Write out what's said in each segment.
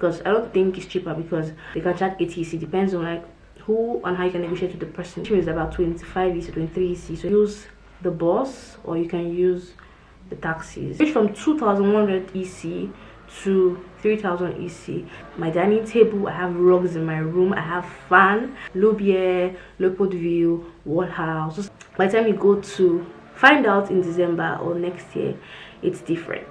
because I don't think it's cheaper because they can charge 80 EC. Depends on like who and how you can negotiate with the person. Which is about 25 EC, 23 EC. So use the bus or you can use the taxis. Which from 2,100 EC to 3,000 EC. My dining table, I have rugs in my room, I have fan, Lubier, Leopold View, wall house. By the time you go to find out in December or next year, it's different.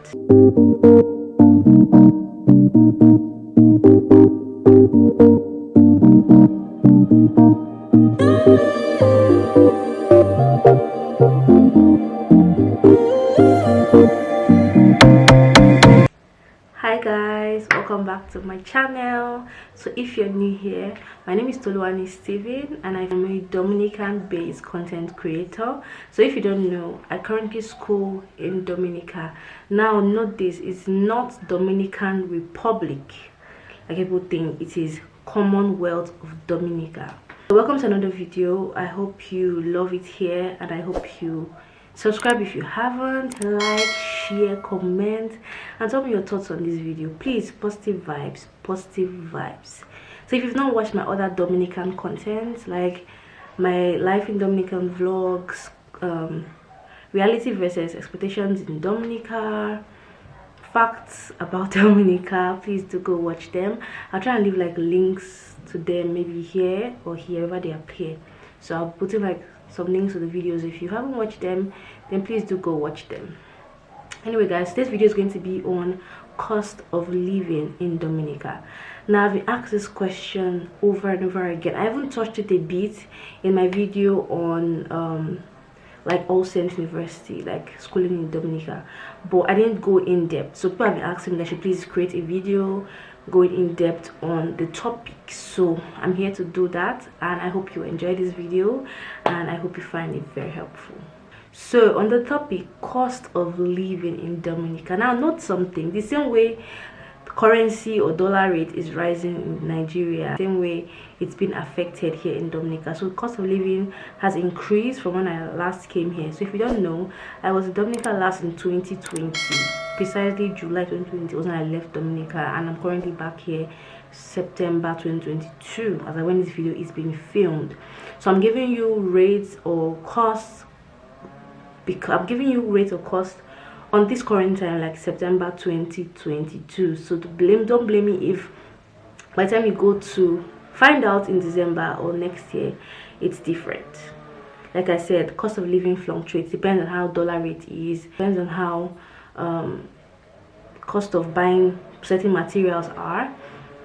Hi guys, welcome back to my channel. So if you're new here, my name is Toluwani Steven and I'm a Dominican based content creator. So if you don't know, I currently school in Dominica. Now note this, it's not Dominican Republic like people think, it is Commonwealth of Dominica. So welcome to another video. I hope you love it here and I hope you subscribe if you haven't, like, share, comment, and tell me your thoughts on this video. Please, positive vibes, positive vibes. So if you've not watched my other Dominican content, like my life in Dominican vlogs, reality versus expectations in Dominica, facts about Dominica, please do go watch them. I'll try and leave like links to them maybe here or wherever they appear. So I'll put in like some links to the videos. If you haven't watched them, then please do go watch them. Anyway guys, this video is going to be on cost of living in Dominica. Now I've been asked this question over and over again. I haven't touched it a bit in my video on like All Saints University, like schooling in Dominica, but I didn't go in depth. So people have been asking me that I should please create a video going in depth on the topic. So I'm here to do that and I hope you enjoy this video and I hope you find it very helpful. So on the topic, cost of living in Dominica. Now note something, the same way currency or dollar rate is rising in Nigeria, same way it's been affected here in Dominica. So cost of living has increased from when I last came here. So if you don't know, I was in Dominica last in 2020, precisely July 2020 was when I left Dominica, and I'm currently back here September 2022 as when this video is being filmed. So I'm giving you rates or costs, because I'm giving you rates or cost on this current time, like September 2022. So don't blame me if by the time you go to find out in December or next year, it's different. Like I said, cost of living fluctuates, depends on how dollar rate is, depends on how cost of buying certain materials are.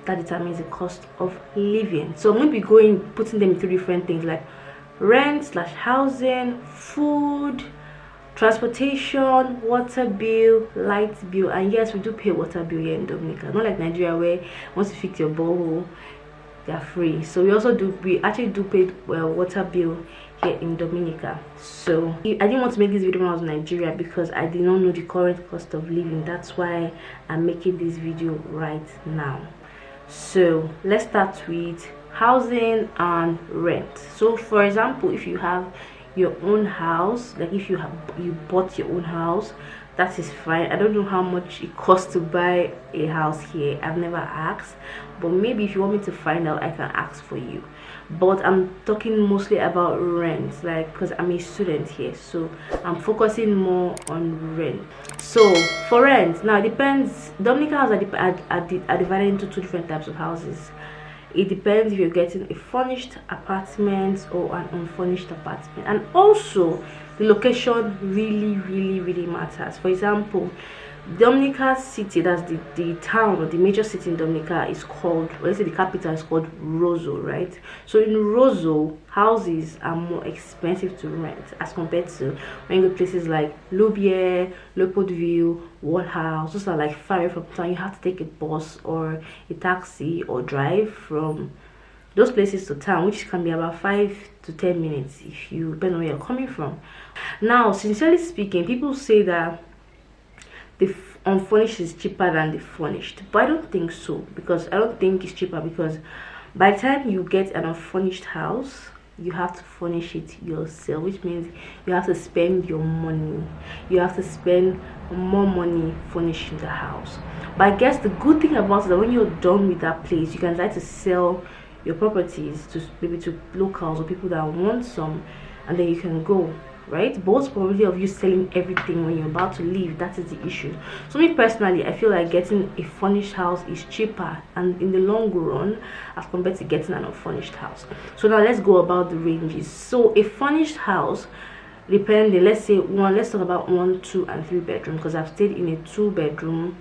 That determines the cost of living. So I'm going to be putting them into different things like rent / housing, food, transportation, water bill, light bill. And yes, we do pay water bill here in Dominica, not like Nigeria where once you fix your borehole they're free. So we actually do pay water bill here in Dominica. So I didn't want to make this video when I was in Nigeria because I did not know the current cost of living. That's why I'm making this video right now. So let's start with housing and rent. So for example, if you have your own house, like if you bought your own house, that is fine. I don't know how much it costs to buy a house here. I've never asked, but maybe if you want me to find out, I can ask for you. But I'm talking mostly about rent, like because I'm a student here, so I'm focusing more on rent. So for rent, now it depends. Dominica houses are divided into two different types of houses. It depends if you're getting a furnished apartment or an unfurnished apartment, and also the location really matters. For example, Dominica city, that's the town or the major city in Dominica, is called, well, let's say the capital is called Roseau, right? So in Roseau, houses are more expensive to rent as compared to when you go places like Lubier, Leopold View, wall house. Those are like far away from town. You have to take a bus or a taxi or drive from those places to town, which can be about 5 to 10 minutes if you depend on where you're coming from. Now, sincerely speaking, people say that the unfurnished is cheaper than the furnished, but I don't think so, because I don't think it's cheaper, because by the time you get an unfurnished house you have to furnish it yourself, which means you have to spend your money. You have to spend more money furnishing the house. But I guess the good thing about it is that when you're done with that place, you can try to sell your properties to maybe to locals or people that want some, and then you can go, right? But what's probably of you selling everything when you're about to leave? That is the issue. So me personally, I feel like getting a furnished house is cheaper and in the long run as compared to getting an unfurnished house. So now let's go about the ranges. So a furnished house, depending, let's talk about 1, 2 and 3 bedroom, because I've stayed in a 2-bedroom,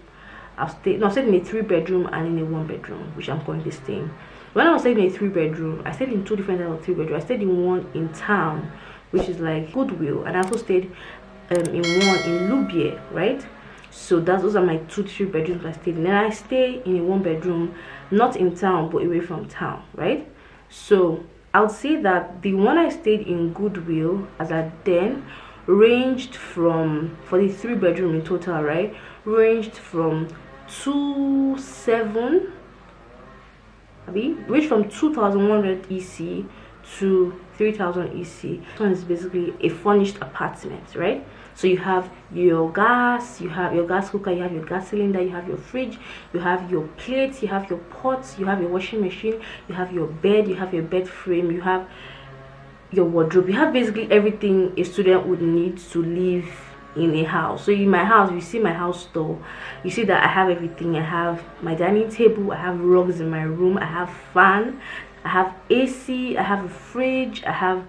I've stayed in a 3-bedroom and in a 1-bedroom, which I'm currently staying. When I was staying in a 3-bedroom, I stayed in 2 different types of 3-bedroom. I stayed in one in town, which is like Goodwill, and I also stayed in one in Lubier, right? So those are my 2 3-bedrooms I stayed in. And I stay in a 1-bedroom, not in town but away from town, right? So I would say that the one I stayed in Goodwill as at then ranged from, for the 3-bedroom in total, right, ranged from 2,700 which from 2,100 EC to 3,000 EC. This one is basically a furnished apartment, right? So you have your gas, you have your gas cooker, you have your gas cylinder, you have your fridge, you have your plates, you have your pots, you have your washing machine, you have your bed, you have your bed frame, you have your wardrobe. You have basically everything a student would need to live in a house. So in my house, you see my house store, you see that I have everything. I have my dining table, I have rugs in my room, I have fan, I have AC, I have a fridge, I have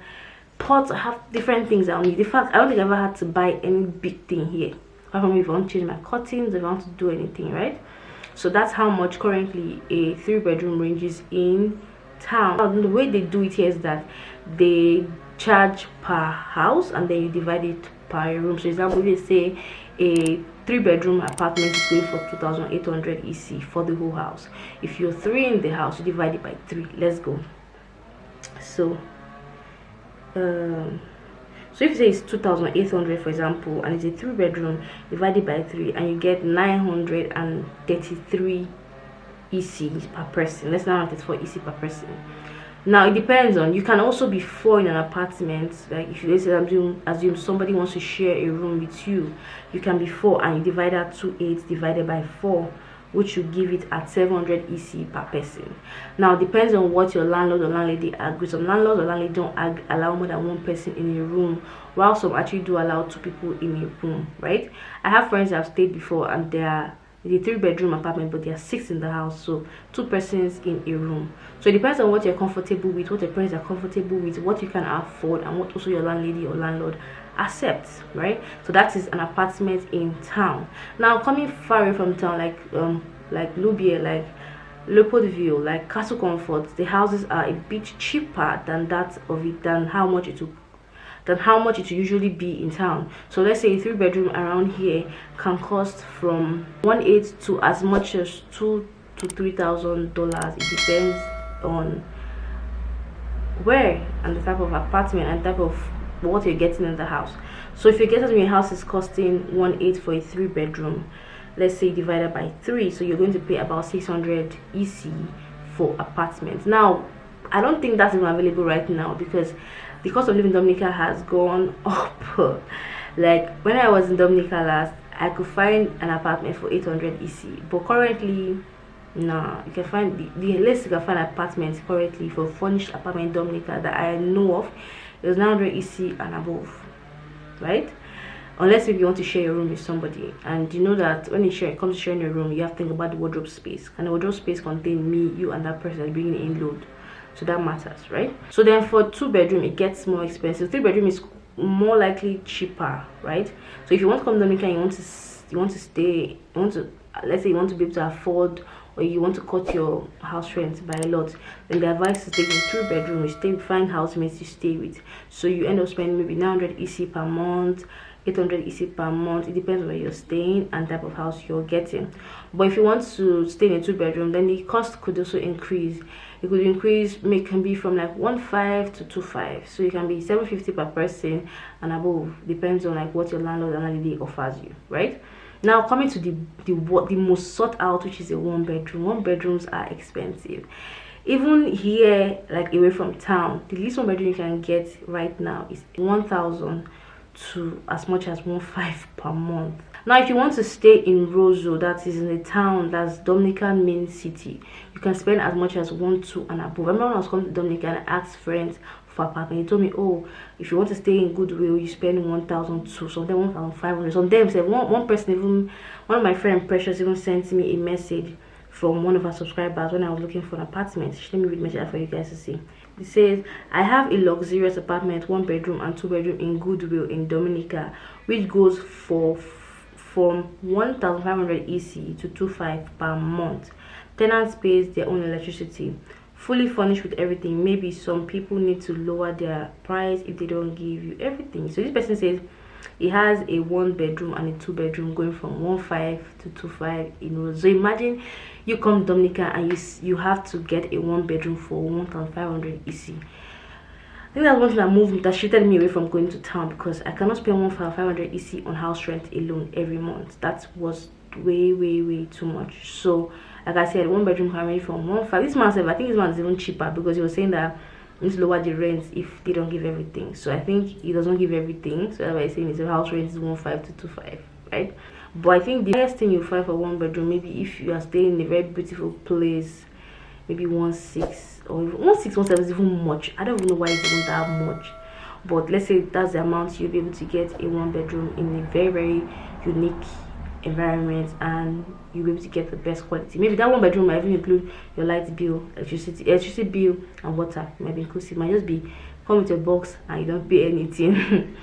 pots, I have different things I need. In fact, I don't think I ever had to buy any big thing here, apart from if I want to change my curtains, if I want to do anything, right? So that's how much currently a 3-bedroom ranges in town. Now, the way they do it here is that they charge per house and then you divide it per room. So example, if you say a 3-bedroom apartment is going for 2,800 EC for the whole house. If you're 3 in the house, you divide it by 3. Let's go. So so if you say it's 2,800 for example, and it's a 3-bedroom, divided by 3 and you get 933 EC per person. Let's now 34 EC per person. Now it depends on, you can also be 4 in an apartment. Like if you assume somebody wants to share a room with you, you can be 4 and you divide that 2,800 divided by 4, which will give it at 700 EC per person. Now it depends on what your landlord or landlady agrees. Some landlords or landlady don't allow more than 1 person in a room, while some actually do allow 2 people in a room, right? I have friends that have stayed before and they are a 3-bedroom apartment, but there are 6 in the house, so 2 persons in a room. So it depends on what you're comfortable with, what your parents are comfortable with, what you can afford, and what also your landlady or landlord accepts, right? So that is an apartment in town. Now coming far away from town, like Lubier, like Leopoldville, like Castle Comfort, the houses are a bit cheaper than how much it will usually be in town. So let's say a 3-bedroom around here can cost from 1,800 to as much as $2,000 to $3,000. It depends on where and the type of apartment and type of what you're getting in the house. So if you get something, your house is costing 1,800 for a 3-bedroom, let's say divided by 3, so you're going to pay about 600 EC for apartments. Now I don't think that's even available right now because the cost of living in Dominica has gone up. Like when I was in Dominica last, I could find an apartment for 800 EC, but currently nah, you can find the least you can find apartments currently for furnished apartment in Dominica that I know of is 900 EC and above, right? Unless if you want to share your room with somebody, and you know that when it comes to sharing your room, you have to think about the wardrobe space, and the wardrobe space contains me, you, and that person bringing in load. So that matters, right? So then for 2-bedroom it gets more expensive. 3-bedroom is more likely cheaper, right? So if you want to come to Dominica and let's say you want to be able to afford, or you want to cut your house rent by a lot, then the advice is taking 3-bedroom. You find housemates you stay with, so you end up spending maybe 900 EC per month, 800 EC per month. It depends on where you're staying and type of house you're getting. But if you want to stay in a 2-bedroom, then the cost could also increase. It could increase, can be from like 1,500 to 2,500, so it can be 750 per person and above. Depends on like what your landlord and landlady offers you, right? Now coming to the most sought out, which is a 1-bedroom. 1-bedrooms are expensive. Even here, like away from town, the least one bedroom you can get right now is 1,000 to as much as 1,500 per month. Now if you want to stay in Roseau, that is in a town that's Dominican main city, you can spend as much as 1,200 and above. I remember when I was coming to Dominica and I asked friends for apartment, he told me, oh, if you want to stay in Goodwill, you spend 1,200, something 1,500. Some them said one person, even one of my friend Precious, even sent me a message from one of our subscribers when I was looking for an apartment. Let me read the message for you guys to see. It says, I have a luxurious apartment, 1 bedroom and 2 bedroom in Goodwill in Dominica, which goes for from 1,500 EC to 2,500 per month. Tenants pays their own electricity, fully furnished with everything. Maybe some people need to lower their price if they don't give you everything. So this person says he has a 1 bedroom and a 2 bedroom going from 1,500 to 2,500 in rows. So imagine you come to Dominica and you have to get a 1 bedroom for 1,500 EC. I think that's one thing that shifted me away from going to town, because I cannot spend 1,500 EC on house rent alone every month. That was way too much. So like I said, 1 bedroom can range from 1,500. This man said, I think this one is even cheaper, because he was saying that you need to lower the rent if they don't give everything. So I think he doesn't give everything, so that's why he's saying his house rent is 1,500 to 2,500, right? But I think the highest thing you find for 1 bedroom, maybe if you are staying in a very beautiful place, maybe 1,600 or 1,600, 1,700 is even much. I don't even know why it's even that much, but let's say that's the amount you'll be able to get a 1 bedroom in a very unique environment, and you'll be able to get the best quality. Maybe that 1 bedroom might even include your light bill, electricity bill and water. It might be inclusive. It might just be come with your box and you don't pay anything.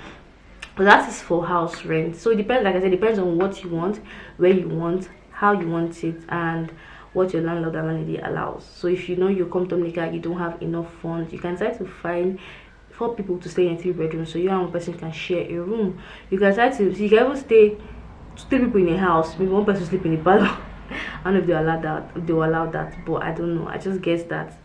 But that is for house rent. So it depends, like I said, depends on what you want, where you want, how you want it, and what your landlord and landlady allows. So if you know you come to Dominica, you don't have enough funds, you can try to find 4 people to stay in 3 bedrooms, so you and 1 person can share a room. You can try to, so you can even stay 3 people in a house, maybe 1 person sleep in the parlor. I don't know if they allow that, but I don't know. I just guess that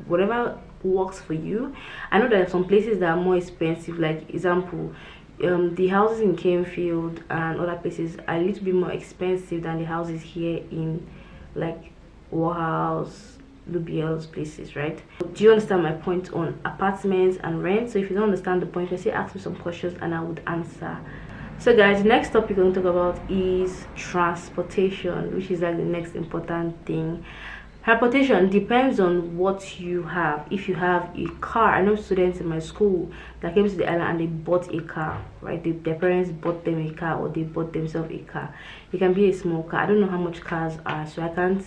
whatever works for you. I know there are some places that are more expensive, like example, the houses in Canefield and other places are a little bit more expensive than the houses here in like Warhouse, Lubiel's places, right? Do you understand my point on apartments and rent? So if you don't understand the point, you say ask me some questions and I would answer. So guys, the next topic we're going to talk about is transportation, which is like the next important thing. Transportation depends on what you have. If you have a car, I know students in my school that came to the island and they bought a car, right? Their parents bought them a car, or they bought themselves a car. It can be a small car. I don't know how much cars are, so I can't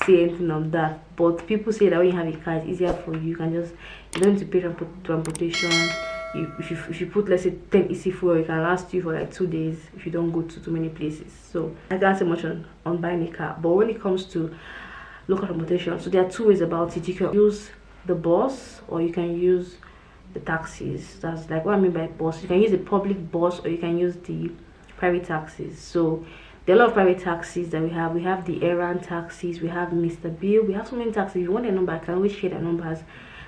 say anything on that. But people say that when you have a car, it's easier for you. You can just, you don't need to pay transportation. If you put, let's say, 10 EC fuel, it can last you for like 2 days if you don't go to too many places. So I can't say much on buying a car. But when it comes to local transportation, so there are 2 ways about it. You can use the bus or you can use the taxis. That's like what I mean by bus. You can use the public bus or you can use the private taxis. So there are a lot of private taxis that we have the errand taxis, we have Mr. Bill, we have so many taxis. If you want a number, I can always share the numbers,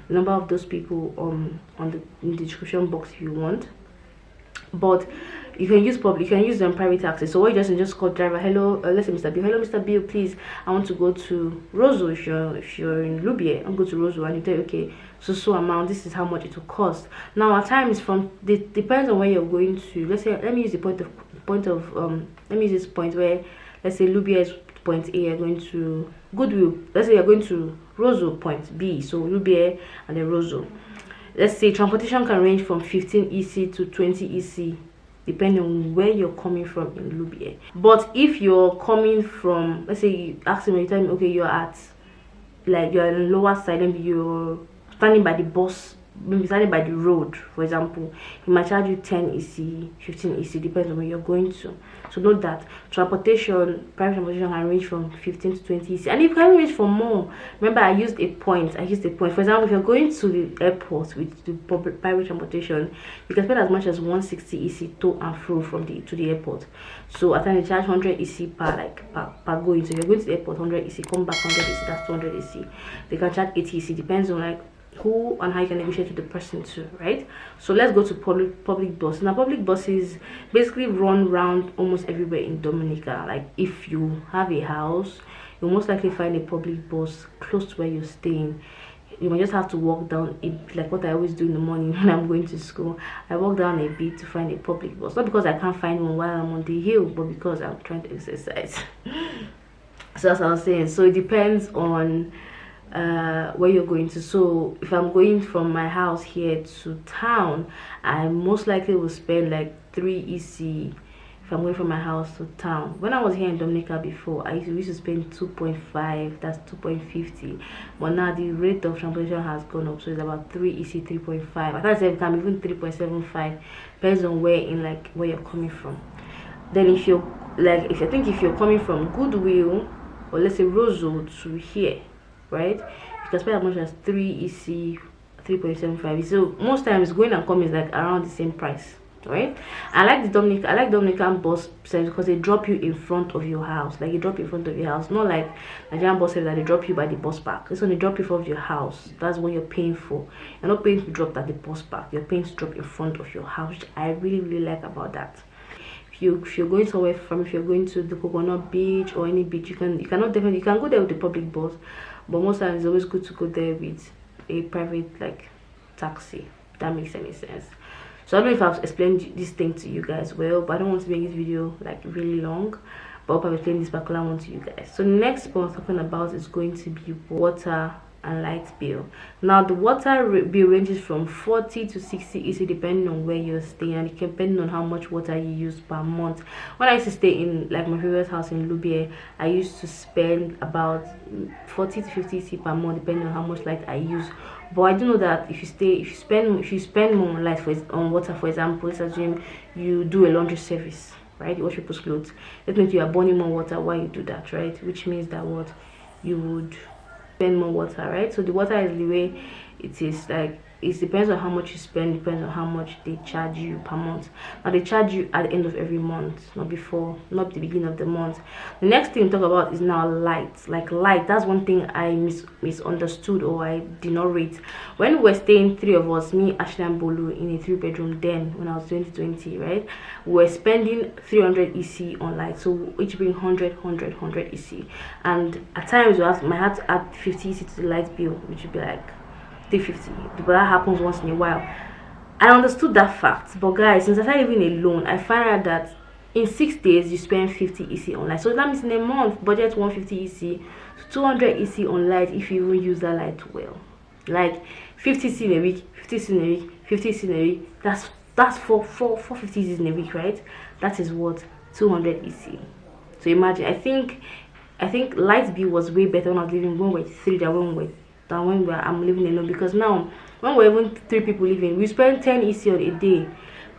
the number of those people in the description box if you want. But you can use them private taxis. So what you just call driver, hello, let's say Mr. Bill, hello Mr. Bill, please, I want to go to Roseau. If you're in Lubier, I'm going to Roseau, and you tell, okay, so amount, this is how much it will cost. Now at times depends on where you're going to. Let's say, let me use let me use this point where, let's say Lubier is point A, you're going to Goodwill. Let's say you're going to Roseau, point B, so Lubier and then Roseau. Let's say transportation can range from 15 EC to 20 EC depending on where you're coming from in Lubier. But if you're coming from, let's say you ask me, you tell me, okay, you're at, like, you're on the lower side, maybe you're standing by the bus, maybe standing by the road, for example, he might charge you 10 EC, 15 EC, depends on where you're going to. So note that private transportation can range from 15 to 20 EC, and it can range for more. Remember, I used a point. For example, if you're going to the airport with the private transportation, you can spend as much as 160 EC to and fro to the airport. So at times they charge 100 EC per going. So you're going to the airport, 100 EC, come back 100 EC, that's 200 EC. They can charge 80 EC, depends on like who and how you can negotiate with the person too, right? So let's go to public bus. Now public buses basically run around almost everywhere in Dominica. Like if you have a house, you'll most likely find a public bus close to where you're staying. You might just have to walk down like what I always do in the morning when I'm going to school. I walk down a bit to find a public bus, not because I can't find one while I'm on the hill, but because I'm trying to exercise. So that's what I was saying. So it depends on where you're going to. So if I'm going from my house here to town, I most likely will spend like 3 EC. If I'm going from my house to town. When I was here in Dominica before, I used to spend 2.5, that's 2.50. But now the rate of transportation has gone up, so it's about 3 EC, 3.5. I can't say it can even 3.75, depends on where you're coming from. Then if you're if you're coming from Goodwill, or let's say Roseau to here, right, you can spend as much as 3 EC, 3.75. So most times going and coming is like around the same price, right? I like Dominican bus service because they drop you in front of your house. Like, you drop in front of your house, not like Nigerian bus service that they drop you by the bus park. This one, they drop you in front of your house. That's what you're paying for. You're not paying to drop at the bus park, you're paying to drop in front of your house, which I really like about that. If you're going somewhere from, if you're going to the Coconut Beach or any beach, you can go there with the public bus, but most times it's always good to go there with a private like taxi. If that makes any sense. So I don't know if I've explained this thing to you guys well, but I don't want to make this video like really long, but I hope I've explained this particular one to you guys. So the next point I'm talking about is going to be water and light bill. Now the water bill ranges from 40 to 60 EC depending on where you're staying, and depending on how much water you use per month. When I used to stay in like my previous house in Lubie, I used to spend about 40 to 50 EC per month depending on how much light I use. But I do know that if you spend more on light on water, for example, let's assume you do a laundry service, right? You wash people's clothes. That means you are burning more water while you do that, right? Which means that what you would spend more water, right? So the water is the way it is. Like, it depends on how much you spend, depends on how much they charge you per month. Now they charge you at the end of every month, not the beginning of the month. The next thing to talk about is now light. Like light, that's one thing I misunderstood, or I did not rate. When we were staying, 3 of us, me, Ashley and Bolu, in a 3-bedroom then when I was 2020, right, we were spending 300 EC on light, so each bring 100 EC, and at times I had to add 50 EC to the light bill, which would be like 350, but that happens once in a while. I understood that fact, but guys, since I started living alone, I found out that in 6 days you spend 50 EC on light. So that means in a month, budget 150 EC, 200 EC on light if you even use that light well. Like 50 EC in a week, 50 EC in a week, 50 EC in a week. That's 450 EC in a week, right? That is what 200 EC. So imagine. I think light bill was way better when I was living when we were 3 than when I'm living alone, because now when we're even 3 people living, we spend 10 EC on a day. We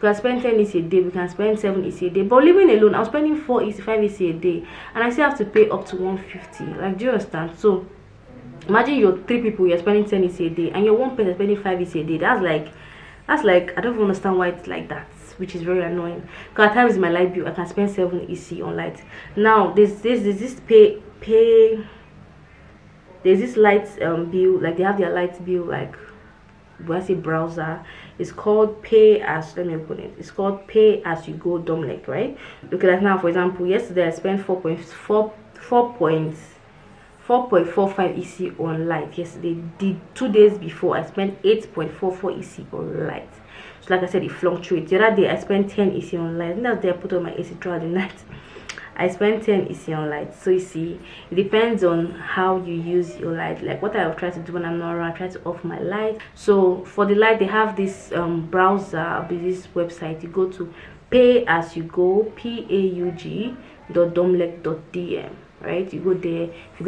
can spend 10 EC a day, we can spend 7 EC a day. But living alone, I'm spending 4 EC, 5 EC a day, and I still have to pay up to 150. Like, do you understand? So imagine you're 3 people, you're spending 10 EC a day, and you're 1 person spending 5 EC a day. That's like I don't understand why it's like that, which is very annoying. Because at times in my light bill, I can spend 7 EC on light. Now there's this light bill, like they have their light bill, like when I say browser, it's called pay as, let me open it, it's called pay as you go Dominic, right? Look at that. Now for example, yesterday I spent 4.45 EC on light. Yesterday, the 2 days before, I spent 8.44 EC on light. So like I said, it fluctuates. The other day I spent 10 EC on light, and that's the day I put on my AC throughout the night. I spent 10 EC on light. So you see, it depends on how you use your light. Like what I will try to do when I'm not around, I try to off my light. So for the light, they have this browser, this website. You go to payasugo, paug.domlec.dm, right? You go there. If you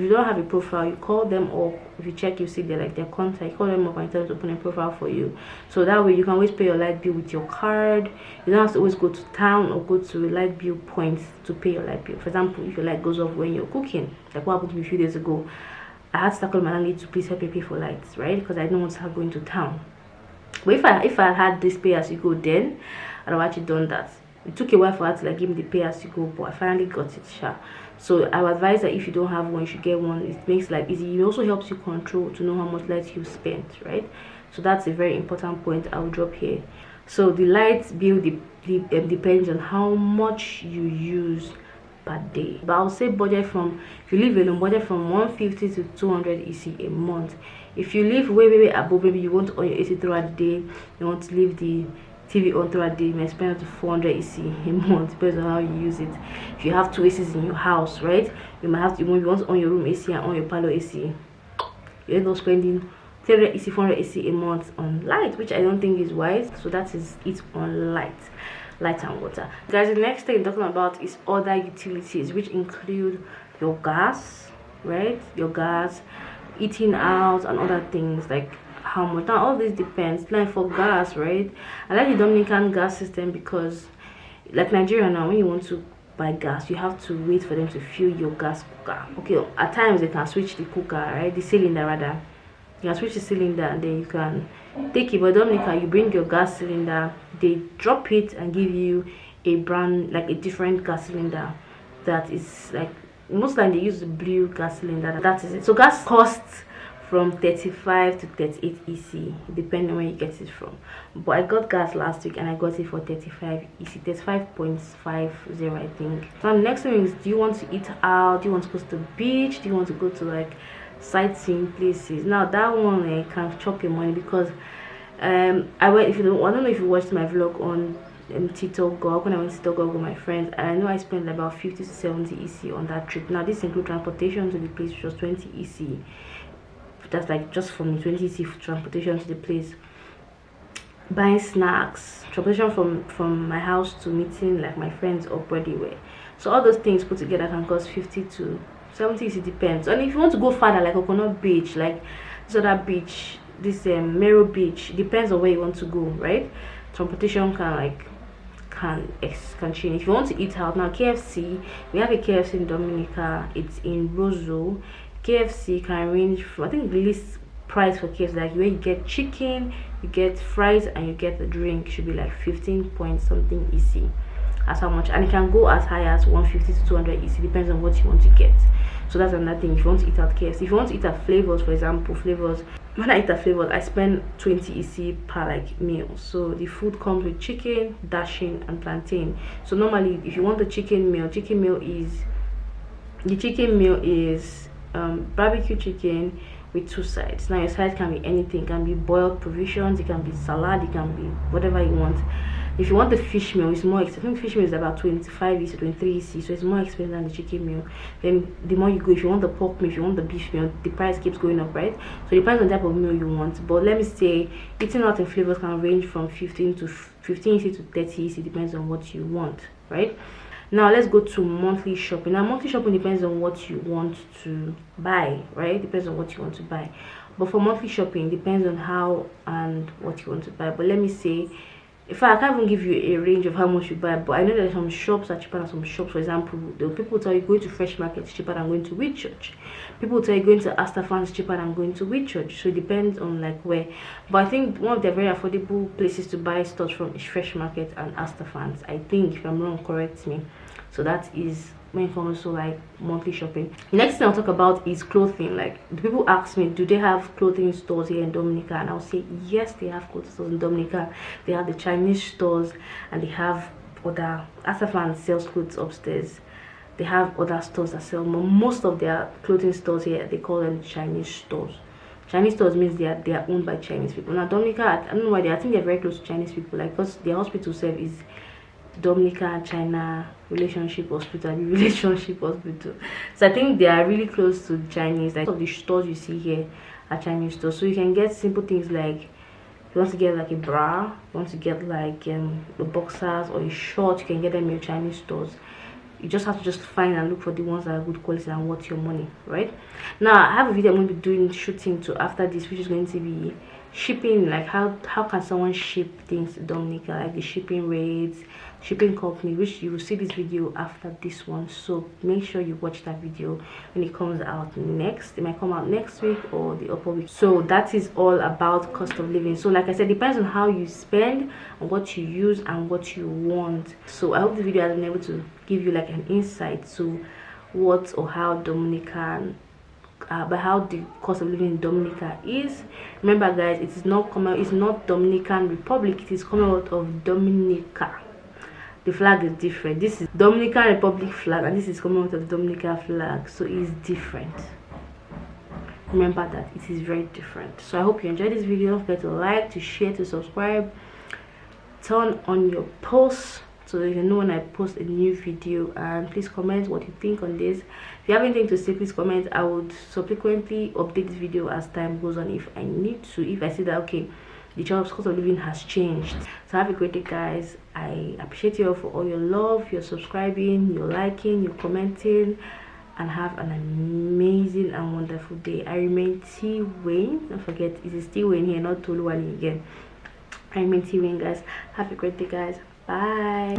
don't have a profile, you call them up. If you check, you see their contact. You call them up and tell them to open a profile for you. So that way you can always pay your light bill with your card. You don't have to always go to town or go to a light bill point to pay your light bill. For example, if your light goes off when you're cooking, like what happened to me a few days ago, I had to tackle my landlady to please help me pay for lights, right? Because I didn't want to start going to town. But if I had this pay as you go, then I'd have actually done that. It took a while for her to like give me the pay as you go, but I finally got it. So I would advise that if you don't have one, you should get one. It makes life easy. It also helps you control to know how much light you spent, right? So that's a very important point I will drop here. So the light bill depends on how much you use per day. But I'll say budget from, if you live alone, budget from 150 to 200 EC a month. If you live way above, maybe you want on your AC throughout the day, you want to leave the TV on throughout the day, you may spend up to 400 EC a month, depends on how you use it. If you have two ACs in your house, right, you might have to, you want on your room AC and on your parlor AC, you end up spending 300 EC, 400 EC a month on light, which I don't think is wise. So that is it on light and water. Guys, the next thing I'm talking about is other utilities, which include your gas, right, your gas, eating out, and other things like how much. Now all this depends. Like for gas, right, I like the Dominican gas system because like Nigeria now, when you want to buy gas, you have to wait for them to fill your gas cooker. Okay, at times they can switch the cooker, right, the cylinder rather. You can switch the cylinder and then you can take it. But Dominica, you bring your gas cylinder, they drop it and give you a brand, like a different gas cylinder that is like, most time they use the blue gas cylinder. That is it. So gas costs from 35 to 38 EC, depending on where you get it from. But I got gas last week and I got it for 35 EC, 35.50 I think. So the next thing is, do you want to eat out? Do you want to go to the beach? Do you want to go to like sightseeing places? Now that one can chop your money because I went, I don't know if you watched my vlog on TikTok when I went to TikTok with my friends, and I know I spent about 50 to 70 EC on that trip. Now this includes transportation to the place, which was 20 EC. That's like just from 20 EC transportation to the place, buying snacks, transportation from my house to meeting like my friends up anywhere. So all those things put together can cost 50 to 70 EC, depends. And if you want to go farther, like Coconut Beach, like this other beach, this Mero Beach, depends on where you want to go, right? Transportation can change. If you want to eat out, now KFC, we have a KFC in Dominica, it's in Roseau. KFC can range from, I think the least price for KFC, like where you get chicken, you get fries, and you get the drink, should be like 15 point something EC. That's how much. And it can go as high as 150 to 200 EC, depends on what you want to get. So that's another thing. If you want to eat at KFC, if you want to eat at Flavors, for example, Flavors, when I eat at Flavors, I spend 20 EC per like meal. So the food comes with chicken, dashing, and plantain. So normally if you want the chicken meal is barbecue chicken with 2 sides. Now your sides can be anything, it can be boiled provisions, it can be salad, it can be whatever you want. If you want the fish meal, it's more expensive. I think fish meal is about 25 EC, 23 EC, so it's more expensive than the chicken meal. Then the more you go, if you want the pork meal, if you want the beef meal, the price keeps going up, right? So it depends on the type of meal you want. But let me say, eating out in Flavors can range from 15 EC to 30 EC, depends on what you want, right? Now let's go to monthly shopping. Now monthly shopping depends on what you want to buy, right? Depends on what you want to buy. But for monthly shopping, depends on how and what you want to buy. But let me say, in fact, I can't even give you a range of how much you buy, but I know that some shops are cheaper than some shops. For example, the people tell you going to Fresh Market is cheaper than going to Whitchurch. People tell you going to Astafan is cheaper than going to Whitchurch. So it depends on like where. But I think one of the very affordable places to buy stuff from is Fresh Market and Astafans. I think, if I'm wrong, correct me. So that is when it comes to like monthly shopping. Next thing I'll talk about is clothing. Like, people ask me, do they have clothing stores here in Dominica? And I'll say yes, they have clothing stores in Dominica. They have the Chinese stores, and they have other, Asafan sells clothes upstairs. They have other stores that sell more. Most of their clothing stores here, they call them Chinese stores. Chinese stores means they are owned by Chinese people. Now Dominica, I don't know why, I think they're very close to Chinese people, like, because their hospital serve is Dominica and China relationship hospital, so I think they are really close to the Chinese. Like, of the stores you see here are Chinese stores, so you can get simple things like, if you want to get like a bra, you want to get like the boxers or a short, you can get them in your Chinese stores. You just have to find and look for the ones that are good quality and worth your money, right? Now I have a video I'm going to be doing shooting to after this, which is going to be shipping, like how can someone ship things to Dominica, like the shipping rates, shipping company, which you will see this video after this one. So make sure you watch that video when it comes out next. It might come out next week or the upper week. So that is all about cost of living. So like I said, depends on how you spend and what you use and what you want. So I hope the video has been able to give you like an insight to what or how Dominican but how the cost of living in Dominica is. Remember guys, it's not Dominican Republic, it is Commonwealth of Dominica. the flag is different. This is Dominican Republic flag and this is Commonwealth of Dominica flag, so it's different. Remember that it is very different. So I hope you enjoyed this video. Don't forget to like, to share, to subscribe, turn on your posts so that you know when I post a new video, and please comment what you think on this. If you have anything to say, please comment. I would subsequently update this video as time goes on if I need to, if I see that okay, the cost of living has changed. So have a great day, guys. I appreciate you all for all your love, your subscribing, your liking, your commenting, and have an amazing and wonderful day. I remain T Wayne. Don't forget, it is T Wayne here, not Toluwani again. I remain T Wayne, guys. Have a great day, guys. Bye.